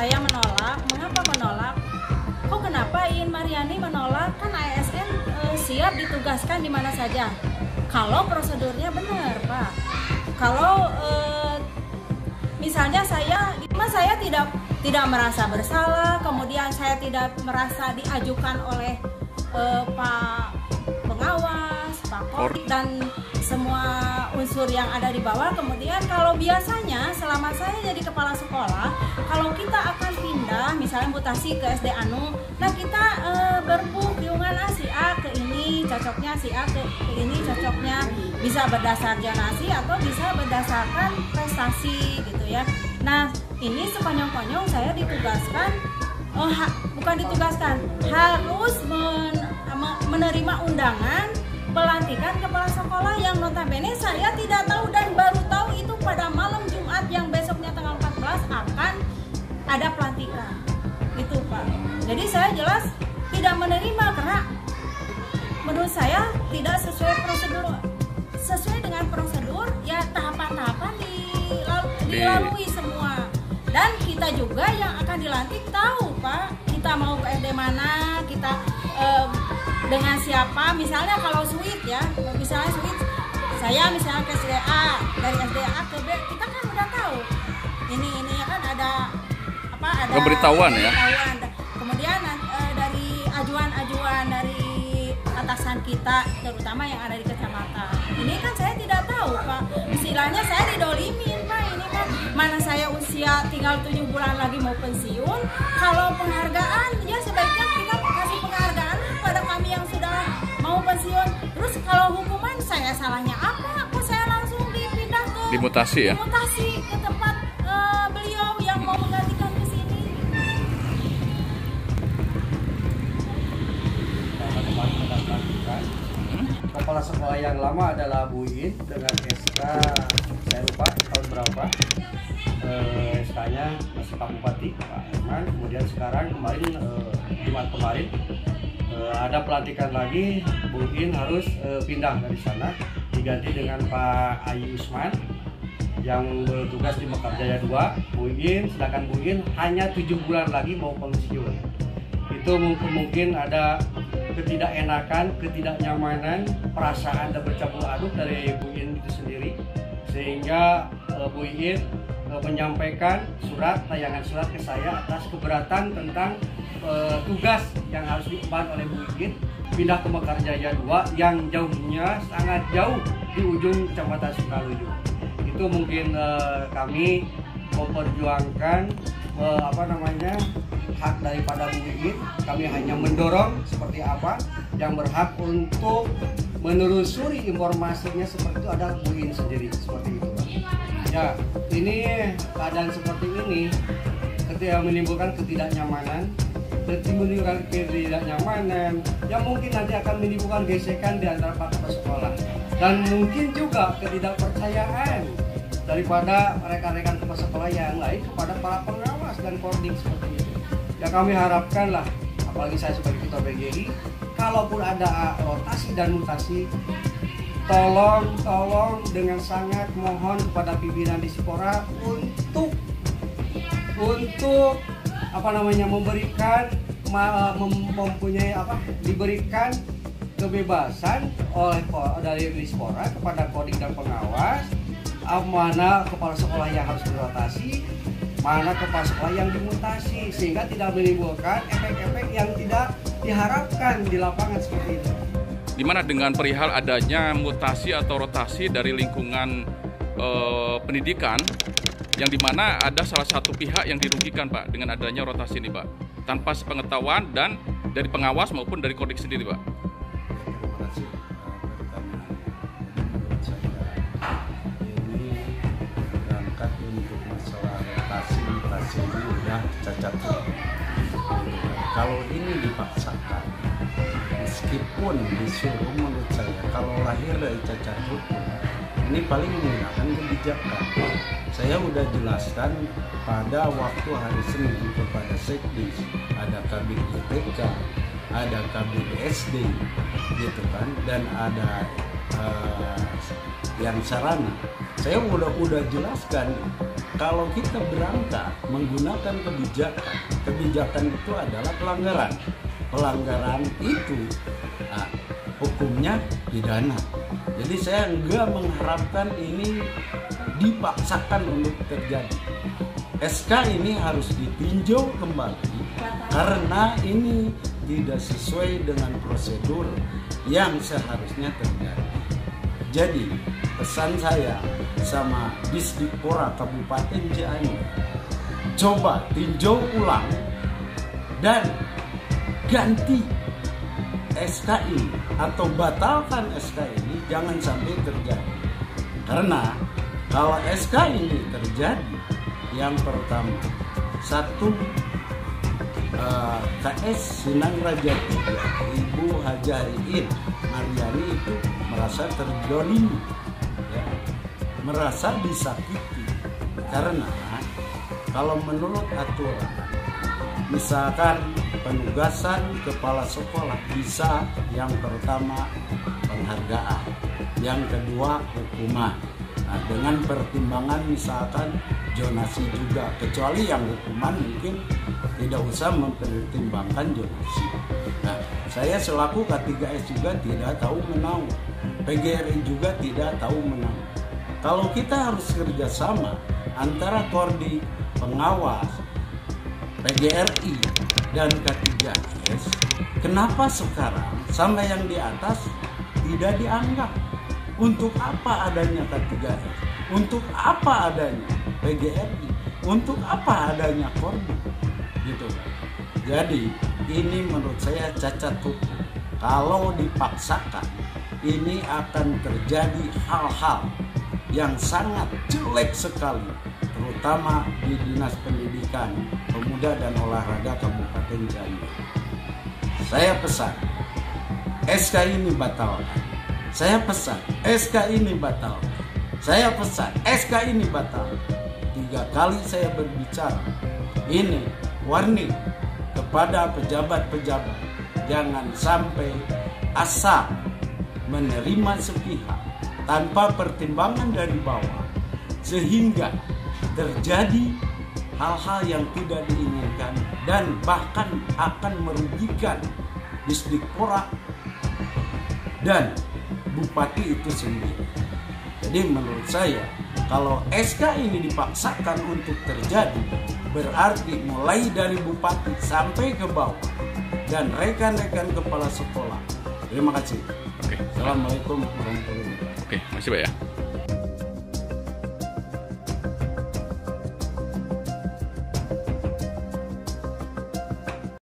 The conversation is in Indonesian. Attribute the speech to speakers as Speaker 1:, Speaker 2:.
Speaker 1: saya menolak. Mengapa menolak? Kok kenapa Iin Mariani menolak? Kan ASN siap ditugaskan di mana saja. Kalau prosedurnya benar, Pak. Kalau misalnya saya tidak merasa bersalah, kemudian saya tidak merasa diajukan oleh Pak Pengawas, Pak Kodik, dan semua unsur yang ada di bawah. Kemudian kalau biasanya selama saya jadi kepala sekolah, kalau kita akan pindah misalnya mutasi ke SD Anu, nah kita berbuk diungan si A ke ini cocoknya, si A ke ini cocoknya, bisa berdasar zonasi atau bisa berdasarkan prestasi gitu ya. Nah ini sekonyong-konyong saya ditugaskan, bukan ditugaskan, harus menerima undangan pelantikan kepala sekolah yang notabene saya tidak tahu dan baru tahu itu pada malam Jumat yang besoknya tanggal 14 akan ada pelantikan gitu Pak. Jadi saya jelas tidak menerima karena menurut saya tidak sesuai dengan prosedur ya, tahapan-tahapan dilalui semua. Dan kita juga yang akan dilantik tahu Pak, kita mau ke SD mana, kita dengan siapa. Misalnya kalau suite ya, misalnya suite saya misalnya ke SDA, dari SDA ke B, kita kan udah tahu ini kan ada
Speaker 2: pemberitahuan ya.
Speaker 1: Kemudian dari ajuan dari atasan kita, terutama yang ada di kecamatan, ini kan saya tidak tahu Pak, istilahnya saya didolimin Pak. Ini kan mana saya usia tinggal 7 bulan lagi mau pensiun. Kalau penghargaan ya sebaiknya kita kasih penghargaan pada kami yang sudah mau pensiun. Terus kalau hukuman saya salahnya apa? Kok saya langsung dipindah ke
Speaker 2: dimutasi ya?
Speaker 1: Dimutasi ke tempat beliau yang mau menggantikan ke sini.
Speaker 3: Kepala sekolah yang lama adalah Bu Iin dengan SK saya lupa tahun berapa. SK-nya masih Pak Bupati, Pak Herman. Kemudian sekarang Jumat kemarin ada pelantikan lagi, Bu Iin harus pindah dari sana, diganti dengan Pak Ayi Usman yang bertugas di Mekarjaya 2. Bu Iin, sedangkan Bu Iin hanya 7 bulan lagi mau pensiun. Itu mungkin ada ketidakenakan, ketidaknyamanan, perasaan dan bercampur aduk dari Bu Iin itu sendiri, sehingga Bu Iin menyampaikan tayangan surat ke saya atas keberatan tentang tugas yang harus diemban oleh Bu Iin pindah ke Mekarjaya 2 yang jauhnya sangat jauh di ujung Kecamatan Sukaluyu. Itu mungkin kami memperjuangkan hak daripada Bu Iin. Kami hanya mendorong seperti apa yang berhak untuk menelusuri informasinya seperti itu ada Bu Iin sendiri, seperti itu. Ya, ini keadaan seperti ini ketika menimbulkan ketidaknyamanan yang mungkin nanti akan menimbulkan gesekan di antara para kepala sekolah, dan mungkin juga ketidakpercayaan daripada rekan-rekan kepala sekolah yang lain kepada para pengawas dan koordinator seperti itu. Ya kami harapkan lah, apalagi saya sebagai ketua BGI, kalaupun ada rotasi dan mutasi, tolong dengan sangat mohon kepada pimpinan Dispora untuk memberikan diberikan kebebasan dari Dispora kepada kodik dan pengawas, mana kepala sekolah yang harus dirotasi, mana kepala sekolah yang dimutasi, sehingga tidak menimbulkan efek-efek yang tidak diharapkan di lapangan seperti itu.
Speaker 2: Dimana dengan perihal adanya mutasi atau rotasi dari lingkungan pendidikan, yang dimana ada salah satu pihak yang dirugikan Pak dengan adanya rotasi ini Pak, tanpa sepengetahuan dan dari pengawas maupun dari kodik sendiri Pak.
Speaker 4: Terima kasih. Menurut saya ini berangkat untuk masalah rotasi ini udah cacat. Kalau ini dipaksakan, meskipun disuruh, menurut saya kalau lahir dari cacat hukum, ini paling menggunakan kebijakan. Saya udah jelaskan pada waktu hari Senin kepada Sekdis, ada Kabid ITK, ada Kabid SD, gitu kan, dan ada yang sarana. Saya udah jelaskan, kalau kita berangkat menggunakan kebijakan itu adalah pelanggaran. Pelanggaran itu hukumnya pidana. Jadi saya enggak mengharapkan ini dipaksakan untuk terjadi. SK ini harus ditinjau kembali karena ini tidak sesuai dengan prosedur yang seharusnya terjadi. Jadi pesan saya sama Disdikpora Kabupaten Cianjur, coba tinjau ulang dan ganti SK ini atau batalkan SK ini, jangan sampai terjadi. Karena kalau SK ini terjadi, yang pertama, satu, KS Sinang Raja III, Ibu Hajariin Mariani itu merasa terzolimi, ya, merasa disakiti. Karena kalau menurut aturan, misalkan penugasan kepala sekolah bisa yang pertama penghargaan, yang kedua hukuman. Nah, dengan pertimbangan misalkan zonasi juga, kecuali yang hukuman mungkin tidak usah mempertimbangkan zonasi. Nah, saya selaku K3S juga tidak tahu menau, PGRI juga tidak tahu menau. Kalau kita harus kerjasama antara Kordi, pengawas, PGRI dan K3S, kenapa sekarang sama yang di atas tidak dianggap? Untuk apa adanya K3S? Untuk apa adanya PGRI? Untuk apa adanya Kordi? Gitu. Jadi ini menurut saya cacat hukum. Kalau dipaksakan, ini akan terjadi hal-hal yang sangat jelek sekali, terutama di Dinas Pendidikan, Pemuda dan Olahraga Kabupaten Cianjur. Saya pesan, SK ini batalkan. Saya pesan, SK ini batal. Saya pesan, SK ini batal. 3 kali saya berbicara. Ini warning kepada pejabat-pejabat. Jangan sampai asal menerima sepihak tanpa pertimbangan dari bawah, sehingga terjadi hal-hal yang tidak diinginkan dan bahkan akan merugikan Disdikpora dan Bupati itu sendiri. Jadi menurut saya, kalau SK ini dipaksakan untuk terjadi, berarti mulai dari Bupati sampai ke bawah dan rekan-rekan kepala sekolah. Terima kasih.
Speaker 2: Oke.
Speaker 4: Assalamualaikum warahmatullahi wabarakatuh.
Speaker 2: Oke, makasih Pak ya.